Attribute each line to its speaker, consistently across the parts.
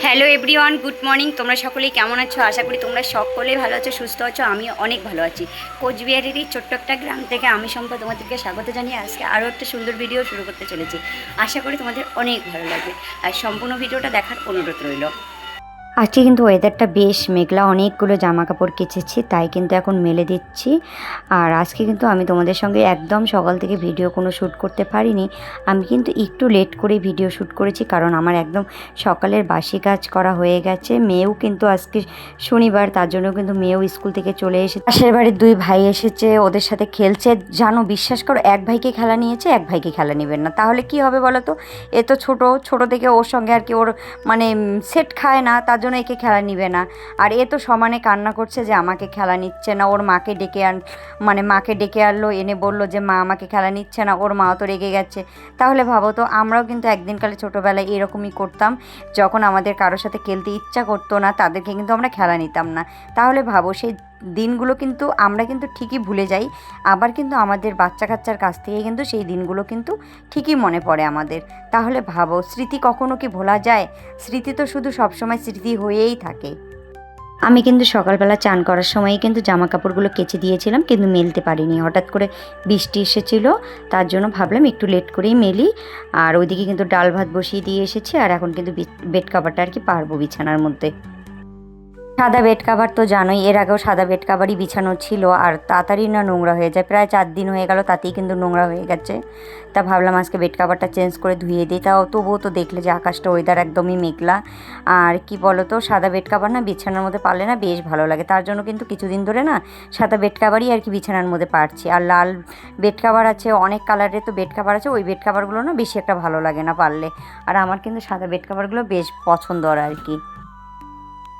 Speaker 1: Hello everyone, good morning. তোমরা সকলেই কেমন আছো? আশা করি তোমরা সকলেই ভালো আছো, সুস্থ আছো। আমি অনেক ভালো আছি। কোচবিহারেরই ছোট্ট একটা গ্রাম থেকে আমি সম্পা তোমাদেরকে স্বাগত জানিয়ে আজকে আরও একটা সুন্দর ভিডিও শুরু করতে চলেছি। আশা করি তোমাদের অনেক ভালো লাগবে আর সম্পূর্ণ ভিডিওটা দেখার অনুরোধ রইল। আজকে কিন্তু ওয়েদারটা বেশ মেঘলা, অনেকগুলো জামা কাপড় কেচেছি, তাই কিন্তু এখন মেলে দিচ্ছি। আর আজকে কিন্তু আমি তোমাদের সঙ্গে একদম সকাল থেকে ভিডিও কোনো শ্যুট করতে পারিনি। আমি কিন্তু একটু লেট করে ভিডিও শ্যুট করেছি, কারণ আমার একদম সকালের বাসি কাজ করা হয়ে গেছে। মেয়েও কিন্তু আজকে শনিবার, তার জন্য কিন্তু মেয়েও স্কুল থেকে চলে এসেছে। পাশের বাড়ির দুই ভাই এসেছে, ওদের সাথে খেলছে। জানো, বিশ্বাস করো, এক ভাইকে খেলা নিয়েছে, এক ভাইকে খেলা নেবেন না, তাহলে কি হবে বলো তো? এ তো ছোট থেকে ওর সঙ্গে আর কি ওর মানে সেট খায় না, তার জন্য একে খেলা নিবে না। আর এ তো সমানে কান্না করছে যে আমাকে খেলা নিচ্ছে না। ওর মাকে ডেকে আনলো, এনে বলল যে মা আমাকে খেলা নিচ্ছে না। ওর মাও তো রেগে গেছে। তাহলে ভাবো তো, আমরাও কিন্তু একদিনকালে ছোটোবেলায় এরকমই করতাম। যখন আমাদের কারোর সাথে খেলতে ইচ্ছা করতো না, তাদেরকে কিন্তু আমরা খেলা নিতাম না। তাহলে ভাবো, সেই দিনগুলো কিন্তু আমরা কিন্তু ঠিকই ভুলে যাই, আবার কিন্তু আমাদের বাচ্চা কাচ্চার কাছ থেকে কিন্তু সেই দিনগুলো কিন্তু ঠিকই মনে পড়ে আমাদের। তাহলে ভাবো, স্মৃতি কখনো কি ভোলা যায়? স্মৃতি তো শুধু সবসময় স্মৃতি হয়েই থাকে। আমি কিন্তু সকালবেলা চান করার সময়ই কিন্তু জামা কাপড়গুলো কেচে দিয়েছিলাম, কিন্তু মেলতে পারিনি। হঠাৎ করে বৃষ্টি এসেছিল, তার জন্য ভাবলাম একটু লেট করেই মেলি। আর ওইদিকে কিন্তু ডাল ভাত বসিয়ে দিয়ে এসেছি, আর এখন কিন্তু বেড কাভারটা আর কি পারবো বিছানার মধ্যে। সাদা বেড কাভার তো জানোই, এর আগেও সাদা বেড কাভারই বিছানো ছিল, আর তাড়াতাড়ি না নোংরা হয়ে যায়। প্রায় 4 দিন হয়ে গেল, তাতেই কিন্তু নোংরা হয়ে গেছে। তা ভাবলাম আজকে বেড কাভারটা চেঞ্জ করে ধুয়ে দিই। তাও তবুও তো দেখলে যে আকাশটা, ওয়েদার একদমই মেঘলা। আর কি বলো তো, সাদা বেড কাভার না বিছানার মধ্যে পারলে না বেশ ভালো লাগে। তার জন্য কিন্তু কিছুদিন ধরে না সাদা বেড কাভারই আর কি বিছানার মধ্যে পারছি। আর লাল বেড কাভার আছে, অনেক কালারের তো বেড কাভার আছে, ওই বেড কাভারগুলো না বেশি একটা ভালো লাগে না পারলে। আর আমার কিন্তু সাদা বেড কাভারগুলো বেশ পছন্দ আর কি।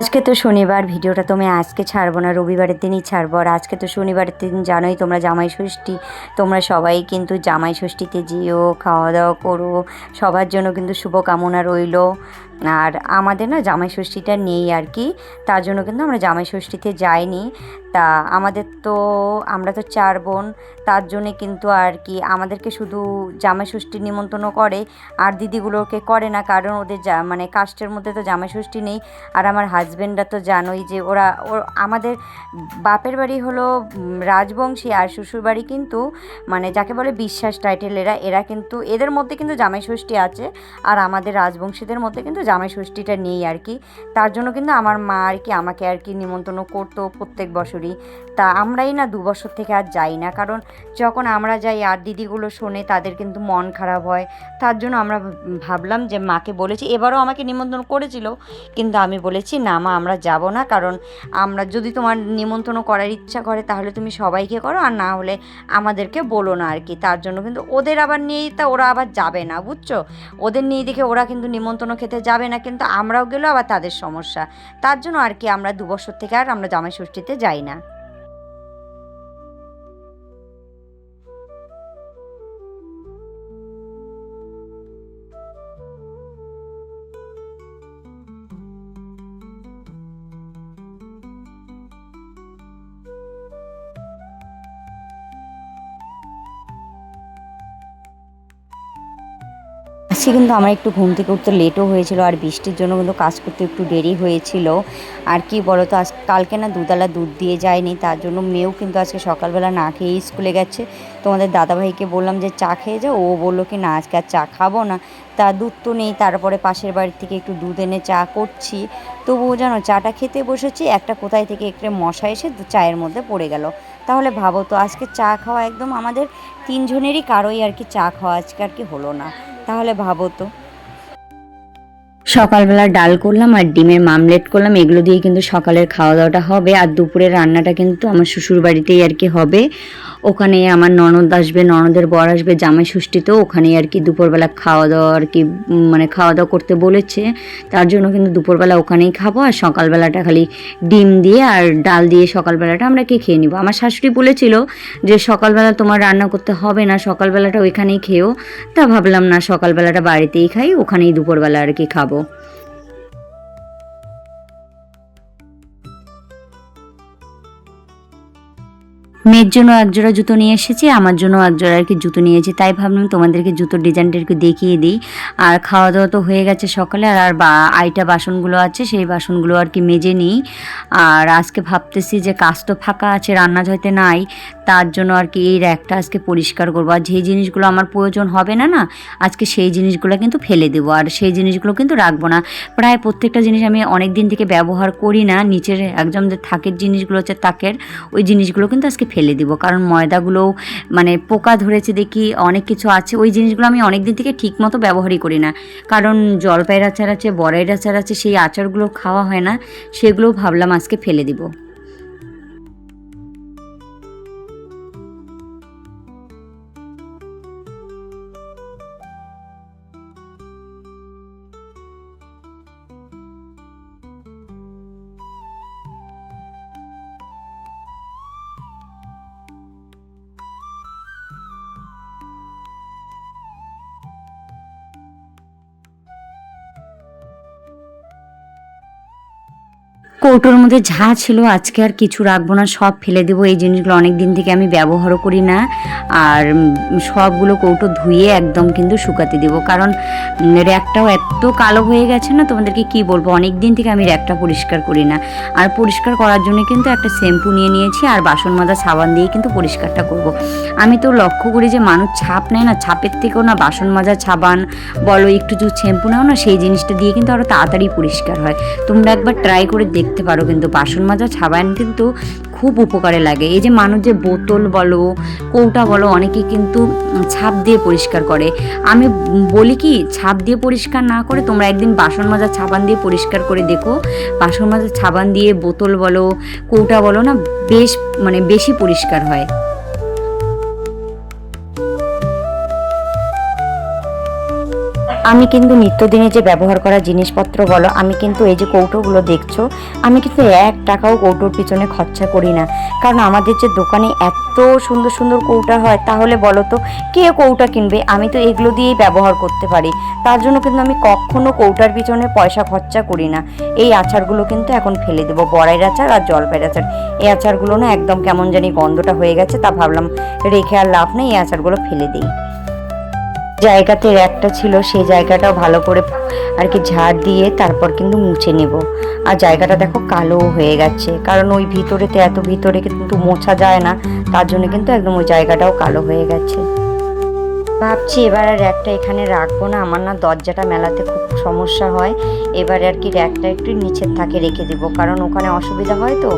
Speaker 1: আজকে তো শনিবার, ভিডিওটা তো আমি আজকে ছাড়বো না, রবিবারের দিনই ছাড়বো। আর আজকে তো শনিবারের দিন, জানোই তোমরা, জামাই ষষ্ঠী। তোমরা সবাই কিন্তু জামাই ষষ্ঠীতে যেও, খাওয়া দাওয়া করো, সবার জন্য কিন্তু শুভকামনা রইল। আর আমাদের না জামাই ষষ্ঠীটা নেই আর কি, তার জন্য কিন্তু আমরা জামাই ষষ্ঠীতে যাইনি। তা আমরা তো 4 বোন, তার জন্যে কিন্তু আর কি আমাদেরকে শুধু জামাই ষষ্ঠীর নিমন্ত্রণ করে, আর দিদিগুলোকে করে না, কারণ ওদের মানে কাস্টের মধ্যে তো জামাই ষষ্ঠী নেই। আর আমার হাজব্যান্ডরা তো জানোই যে আমাদের বাপের বাড়ি হলো রাজবংশী, আর শ্বশুরবাড়ি কিন্তু মানে যাকে বলে বিশ্বাস টাইটেল, এরা কিন্তু এদের মধ্যে কিন্তু জামাই ষষ্ঠী আছে, আর আমাদের রাজবংশীদের মধ্যে কিন্তু জামাই ষষ্ঠীটা নেই আর কি। তার জন্য কিন্তু আমার মা আর কি আমাকে আর কি নিমন্ত্রণ করতো প্রত্যেক বছরই। তা আমরাই না 2 বছর থেকে আর যাই না, কারণ যখন আমরা যাই আর দিদিগুলো শোনে, তাদের কিন্তু মন খারাপ হয়। তার জন্য আমরা ভাবলাম যে মাকে বলেছি, এবারও আমাকে নিমন্ত্রণ করেছিল, কিন্তু আমি বলেছি না মা, আমরা যাব না। কারণ আমরা যদি তোমার নিমন্ত্রণ করার ইচ্ছা করে তাহলে তুমি সবাইকে করো, আর না হলে আমাদেরকে বলো না আর কি। তার জন্য কিন্তু ওদের আবার নিয়েই, তা ওরা আবার যাবে না, বুঝছো? ওদের নিয়ে দেখে ওরা কিন্তু নিমন্ত্রণ খেতে যাবে না, কিন্তু আমরাও গেলেও আবার তাদের সমস্যা। তার জন্য আর কি আমরা 2 বছর থেকে আর আমরা জামাই ষষ্ঠীতে যাই না। আজকে কিন্তু আমার একটু ঘুম থেকে উঠতে লেটও হয়েছিল, আর বৃষ্টির জন্য কিন্তু কাজ করতে একটু দেরি হয়েছিল। আর কি বলো তো, কালকে না দুধওয়ালা দুধ দিয়ে যায়নি, তার জন্য মেয়েও কিন্তু আজকে সকালবেলা না খেয়েই স্কুলে গেছে। তোমাদের দাদাভাইকে বললাম যে চা খেয়ে যাও, ও বললো কি না আজকে আর চা খাবো না। তা দুধ তো নেই, তারপরে পাশের বাড়ির থেকে একটু দুধ এনে চা করছি। তবুও জানো, চাটা খেতে বসেছি, একটা কোথায় থেকে একটা মশা এসে চায়ের মধ্যে পড়ে গেল। তাহলে ভাবো তো, আজকে চা খাওয়া একদম আমাদের 3 জনেরই কারোই আর কি চা খাওয়া আজকে আর কি হলো না। তাহলে ভাবো তো। সকালবেলা ডাল করলাম আর ডিমের মামলেট করলাম, এগুলো দিয়ে কিন্তু সকালের খাওয়া দাওয়াটা হবে। আর দুপুরের রান্নাটা কিন্তু আমার শ্বশুর বাড়িতেই আর কি হবে। ওখানে আমার ননদ আসবে, ননদের বর আসবে জামাই ষষ্ঠীতেও, ওখানেই আর কি দুপুরবেলা খাওয়া দাওয়া আর কি মানে খাওয়া দাওয়া করতে বলেছে। তার জন্য কিন্তু দুপুরবেলা ওখানেই খাবো, আর সকালবেলাটা খালি ডিম দিয়ে আর ডাল দিয়ে সকালবেলাটা আমরা খেয়ে নিব। আমার শাশুড়ি বলেছিল যে সকালবেলা তোমার রান্না করতে হবে না, সকালবেলাটা ওইখানেই খেও। তা ভাবলাম না, সকালবেলাটা বাড়িতেই খাই, ওখানেই দুপুরবেলা আর কি খাবো। মেয়ের জন্য একজোড়া জুতো নিয়ে এসেছি, আমার জন্য একজোড়া আর কি জুতো নিয়েছি, তাই ভাবলাম তোমাদেরকে জুতোর ডিজাইনটা একটু দেখিয়ে দিই। আর খাওয়া দাওয়া তো হয়ে গেছে সকালে, আর আইটা বাসনগুলো আছে সেই বাসনগুলো আর কি মেজে নিই। আর আজকে ভাবতেছি যে কাজ তো ফাঁকা আছে, রান্না হয়তো নাই, তার জন্য আর কি এই র্যাকটা আজকে পরিষ্কার করবো। আর যেই জিনিসগুলো আমার প্রয়োজন হবে না না, আজকে সেই জিনিসগুলো কিন্তু ফেলে দেবো, আর সেই জিনিসগুলো কিন্তু রাখবো না। প্রায় প্রত্যেকটা জিনিস আমি অনেক দিন থেকে ব্যবহার করি না, নিচের একদম যে থাকের জিনিসগুলো হচ্ছে তাকের, ওই জিনিসগুলো কিন্তু আজকে ফেলে দিব। কারণ ময়দাগুলোও মানে পোকা ধরেছে দেখি, অনেক কিছু আছে, ওই জিনিসগুলো আমি অনেক দিন থেকে ঠিক মতো ব্যবহারই করি না। কারণ জলপাইয়ের আচার আছে, বড়াইয়ের আচার আছে, সেই আচারগুলো খাওয়া হয় না, সেগুলোও ভাবলাম আজকে ফেলে দিব। কৌটোর মধ্যে যা ছিল আজকে আর কিছু রাখবো না, সব ফেলে দেবো। এই জিনিসগুলো অনেক দিন থেকে আমি ব্যবহারও করি না। আর সবগুলো কৌটো ধুয়ে একদম কিন্তু শুকাতে দেবো, কারণ র্যাকটাও এত কালো হয়ে গেছে না, তোমাদেরকে কি বলবো, অনেক দিন থেকে আমি র্যাকটা পরিষ্কার করি না। আর পরিষ্কার করার জন্য কিন্তু একটা শ্যাম্পু নিয়ে নিয়েছি, আর বাসন মাজা সাবান দিয়ে কিন্তু পরিষ্কারটা করব। আমি তো লক্ষ্য করি যে মানুষ ছাপ নেয় না, ছাপের থেকেও না বাসন মাজা সাবান বলো, একটু যদি শ্যাম্পু নাও না, সেই জিনিসটা দিয়ে কিন্তু আরও তাড়াতাড়ি পরিষ্কার হয়। তোমরা একবার ট্রাই করে দেখতে পারো, কিন্তু বাসন মাজা সাবান কিন্তু খুব উপকারে লাগে। এই যে মানুষ যে বোতল বলো, কৌটা বলো, অনেকে কিন্তু ছাপ দিয়ে পরিষ্কার করে। আমি বলি কি, ছাপ দিয়ে পরিষ্কার না করে তোমরা একদিন বাসন মাজা সাবান দিয়ে পরিষ্কার করে দেখো। বাসন মাজা সাবান দিয়ে বোতল বলো, কৌটা বলো না, বেশ মানে বেশি পরিষ্কার হয়। আমি কিন্তু নিত্যদিনে যে ব্যবহার করা জিনিসপত্র বলো, আমি কিন্তু এই যে কৌটোগুলো দেখছো, আমি কিন্তু 1 টাকাও কৌটোর পিছনে খরচা করি না। কারণ আমাদের যে দোকানে এত সুন্দর সুন্দর কৌটা হয়, তাহলে বলো তো কে কৌটা কিনবে? আমি তো এগুলো দিয়েই ব্যবহার করতে পারি। তার জন্য কিন্তু আমি কখনো কৌটার পিছনে পয়সা খরচা করি না। এই আচারগুলো কিন্তু এখন ফেলে দেবো, বড়াইয়ের আচার আর জলপাইয়ের আচার। এই আচারগুলো না একদম কেমন জানি গন্ধটা হয়ে গেছে, তা ভাবলাম রেখে আর লাভ নেই, এই আচারগুলো ফেলে দিই। জায়গাতে র্যাকটা ছিল, সেই জায়গাটাও ভালো করে আর কি ঝাড় দিয়ে তারপর কিন্তু মুছে নেব। আর জায়গাটা দেখো কালো হয়ে গেছে, কারণ ওই ভিতরেতে এত ভিতরে কিন্তু মোছা যায় না, তার জন্য কিন্তু একদম ওই জায়গাটাও কালো হয়ে গেছে। ভাবছি এবার আর র্যাকটা এখানে রাখবো না, আমার না দরজাটা মেলাতে খুব সমস্যা হয়। এবার আর কি র্যাকটা একটু নিচের থাকে রেখে দেবো, কারণ ওখানে অসুবিধা হয়, তো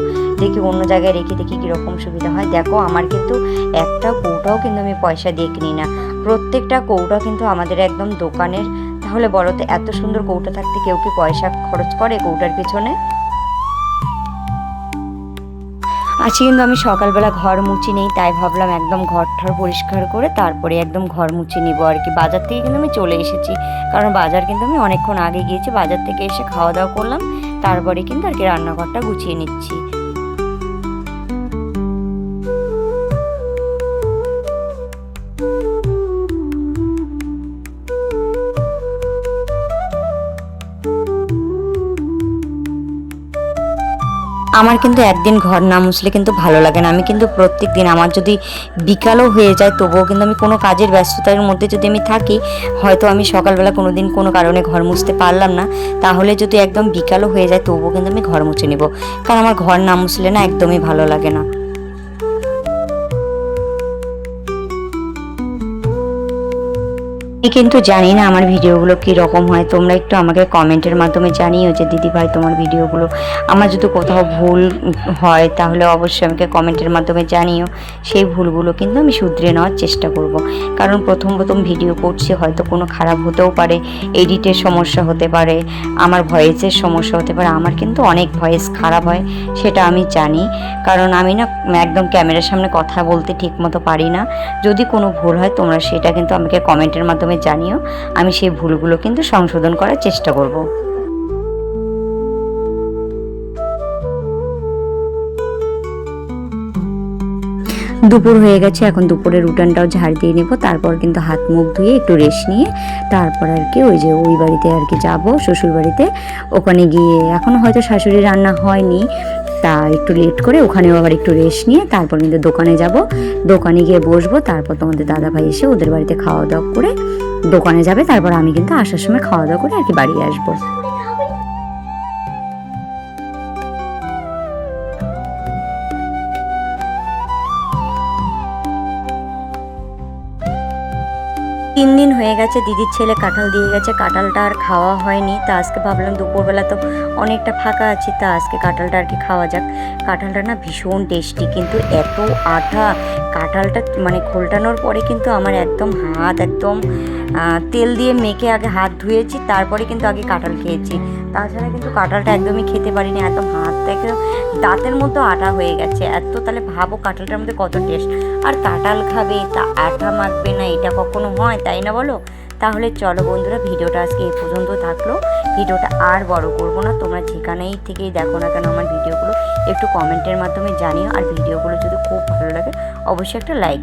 Speaker 1: দেখি অন্য জায়গায় রেখে দেখি কীরকম সুবিধা হয়। দেখো আমার কিন্তু একটা কৌটাও কিন্তু আমি পয়সা দিয়ে কিনি না, প্রত্যেকটা কৌটা কিন্তু আমাদের একদম দোকানের। তাহলে বলো তো, এত সুন্দর কৌটা থাকতে কেউ কি পয়সা খরচ করে কৌটার পিছনে? আজকে কিন্তু আমি সকালবেলা ঘর মুছি নেই, তাই ভাবলাম একদম ঘরটার পরিষ্কার করে তারপরে একদম ঘর মুছে নিব আর কি। বাজার থেকে কিন্তু আমি চলে এসেছি, কারণ বাজার কিন্তু আমি অনেকক্ষণ আগে গিয়েছি। বাজার থেকে এসে খাওয়া দাওয়া করলাম, তারপরে কিন্তু আর কি রান্নাঘরটা গুছিয়ে নিচ্ছি। আমার কিন্তু একদিন ঘর না মুছলে কিন্তু ভালো লাগে না। আমি কিন্তু প্রত্যেক দিন, আমার যদি বিকালও হয়ে যায় তবুও কিন্তু আমি কোনো কাজের ব্যস্ততার মধ্যে যদি আমি থাকি, হয়তো আমি সকালবেলা কোনো দিন কোনো কারণে ঘর মুছতে পারলাম না, তাহলে যদি একদম বিকালও হয়ে যায় তবুও কিন্তু আমি ঘর মুছে নেব, কারণ আমার ঘর না মুছলে না একদমই ভালো লাগে না। আমি কিন্তু জানি না আমার ভিডিওগুলো কী রকম হয়, তোমরা একটু আমাকে কমেন্টের মাধ্যমে জানিও যে দিদি ভাই তোমার ভিডিওগুলো, আমার যদি কোথাও ভুল হয় তাহলে অবশ্যই আমাকে কমেন্টের মাধ্যমে জানিও। সেই ভুলগুলো কিন্তু আমি শুধরে নেওয়ার চেষ্টা করব, কারণ প্রথম প্রথম ভিডিও করছি, হয়তো কোনো খারাপ হতেও পারে, এডিটের সমস্যা হতে পারে, আমার ভয়েসের সমস্যা হতে পারে। আমার কিন্তু অনেক ভয়েস খারাপ হয়, সেটা আমি জানি, কারণ আমি না একদম ক্যামেরার সামনে কথা বলতে ঠিক মতো পারি না। যদি কোনো ভুল হয় তোমরা সেটা কিন্তু আমাকে কমেন্টের মাধ্যমে জানিও, আমি সেই ভুলগুলো কিন্তু সংশোধন করার চেষ্টা করব। দুপুর হয়ে গেছে, এখন দুপুরের উঠানটাও ঝাড় দিয়ে নেব, তারপর কিন্তু হাত মুখ ধুয়ে একটু রেস্ট নিয়ে তারপর আর কি ওই যে ওই বাড়িতে আর কি যাবো, শ্বশুর বাড়িতে। ওখানে গিয়ে এখনও হয়তো শাশুড়ি রান্না হয়নি, তা একটু লেট করে ওখানেও আবার একটু রেস্ট নিয়ে তারপর কিন্তু দোকানে যাব, দোকানে গিয়ে বসবো, তারপর তোমাদের দাদাভাই এসে ওদের বাড়িতে খাওয়া দাওয়া করে দোকানে যাবে, তারপর আমি কিন্তু আসার সময় খাওয়া দাওয়া করে আর কি বাড়ি আসবো। তিন দিন হয়ে গেছে দিদির ছেলে কাঁঠাল দিয়ে গেছে, কাঁঠালটা আর খাওয়া হয়নি। তা আজকে ভাবলাম দুপুরবেলা তো অনেকটা ফাঁকা আছি, তা আজকে কাঁঠালটা আর কি খাওয়া যাক। কাঁঠালটা না ভীষণ টেস্টি, কিন্তু এত আঠা কাঁঠালটা, মানে খোলটানোর পরে কিন্তু আমার একদম হাত একদম তেল দিয়ে মেখে আগে হাত ধুয়েছি, তারপরে কিন্তু আগে কাঁঠাল খেয়েছি। তাছাড়া কিন্তু কাঁঠালটা একদমই খেতে পারিনি, একদম হাতটা একদম দাঁতের মতো আঠা হয়ে গেছে এত। তাহলে ভাবো কাঁঠালটার মধ্যে কত টেস্ট। আর কাঁঠাল খাবে তা আঠা মাখবে না, এটা কখনো হয়? তাই না বলো? তাহলে চলো বন্ধুরা, ভিডিওটা আজকে এই পর্যন্ত থাকলো। ভিডিওটা আর বড় করবো না, তোমরা যেখানেই থেকেই দেখো না কেন আমার ভিডিওগুলো একটু কমেন্টের মাধ্যমে জানিও। আর ভিডিওগুলো যদি খুব ভালো লাগে অবশ্যই একটা লাইক